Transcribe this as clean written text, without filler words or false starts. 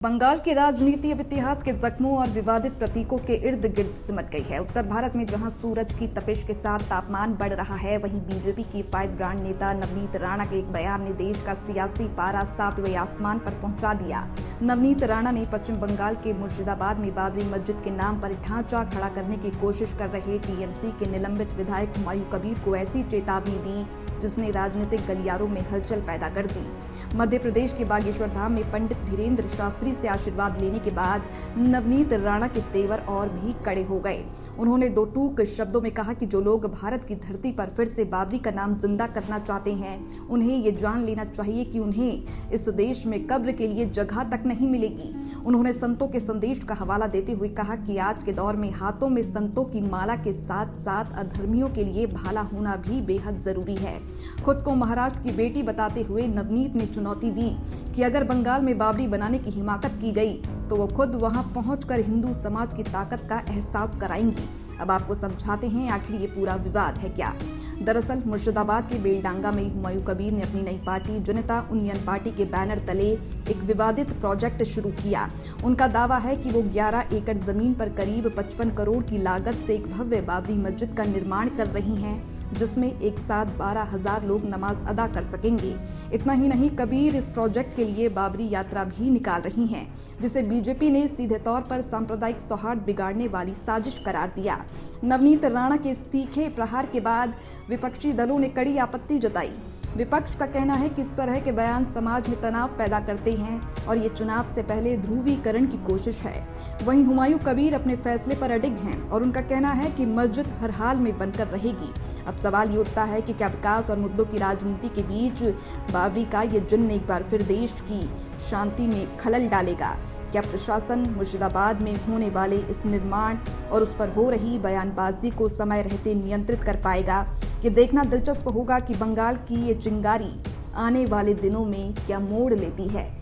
बंगाल की राजनीति अब इतिहास के जख्मों और विवादित प्रतीकों के इर्द गिर्द सिमट गई है। उत्तर भारत में जहां सूरज की तपिश के साथ तापमान बढ़ रहा है, वहीं बीजेपी की फाइट ब्रांड नेता नवनीत राणा के एक बयान ने देश का सियासी पारा 7वें आसमान पर पहुंचा दिया। नवनीत राणा ने पश्चिम बंगाल के मुर्शिदाबाद में बाबरी मस्जिद के नाम पर ढांचा खड़ा करने की कोशिश कर रहे टीएमसी के निलंबित विधायक हुमायूं कबीर को ऐसी चेतावनी दी जिसने राजनीतिक गलियारों में हलचल पैदा कर दी। मध्य प्रदेश के बागेश्वर धाम में पंडित धीरेन्द्र शास्त्री से आशीर्वाद लेने के बाद नवनीत राणा के तेवर और भी कड़े हो गए। उन्होंने दो टूक शब्दों में कहा कि जो लोग भारत की धरती पर फिर से बाबरी का नाम जिंदा करना चाहते हैं, उन्हें ये जान लेना चाहिए कि उन्हें इस देश में कब्र के लिए जगह तक नहीं मिलेगी। उन्होंने संतों के संदेश का हवाला देते हुए कहा कि आज के दौर में हाथों में संतों की माला के साथ साथ अधर्मियों के लिए भाला होना भी बेहद जरूरी है। खुद को महाराष्ट्र की बेटी बताते हुए नवनीत ने चुनौती दी कि अगर बंगाल में बाबरी बनाने की हिमाकत की गई तो वो खुद वहां पहुंचकर हिंदू समाज की ताकत का एहसास कराएंगी। अब आपको समझाते हैं आखिर ये पूरा विवाद है क्या। दरअसल मुर्शिदाबाद के बेलडांगा में हुमायूं कबीर ने अपनी नई पार्टी जनता उन्नयन पार्टी के बैनर तले एक विवादित प्रोजेक्ट शुरू किया। उनका दावा है कि वो 11 एकड़ जमीन पर करीब 55 करोड़ की लागत से एक भव्य बाबरी मस्जिद का निर्माण कर रही हैं, जिसमें एक साथ 12,000 लोग नमाज अदा कर सकेंगे। इतना ही नहीं, कबीर इस प्रोजेक्ट के लिए बाबरी यात्रा भी निकाल रही हैं, जिसे बीजेपी ने सीधे तौर पर सांप्रदायिक सौहार्द बिगाड़ने वाली साजिश करार दिया। नवनीत राणा के इस तीखे प्रहार के बाद विपक्षी दलों ने कड़ी आपत्ति जताई। विपक्ष का कहना है कि इस तरह के बयान समाज में तनाव पैदा करते हैं और ये चुनाव से पहले ध्रुवीकरण की कोशिश है। वहीं हुमायूं कबीर अपने फैसले पर अडिग हैं और उनका कहना है कि मस्जिद हर हाल में बनकर रहेगी। अब सवाल ये उठता है कि क्या विकास और मुद्दों की राजनीति के बीच बाबरी का ये जिन्न एक बार फिर देश की शांति में खलल डालेगा? क्या प्रशासन मुर्शिदाबाद में होने वाले इस निर्माण और उस पर हो रही बयानबाजी को समय रहते नियंत्रित कर पाएगा? ये देखना दिलचस्प होगा कि बंगाल की ये चिंगारी आने वाले दिनों में क्या मोड़ लेती है।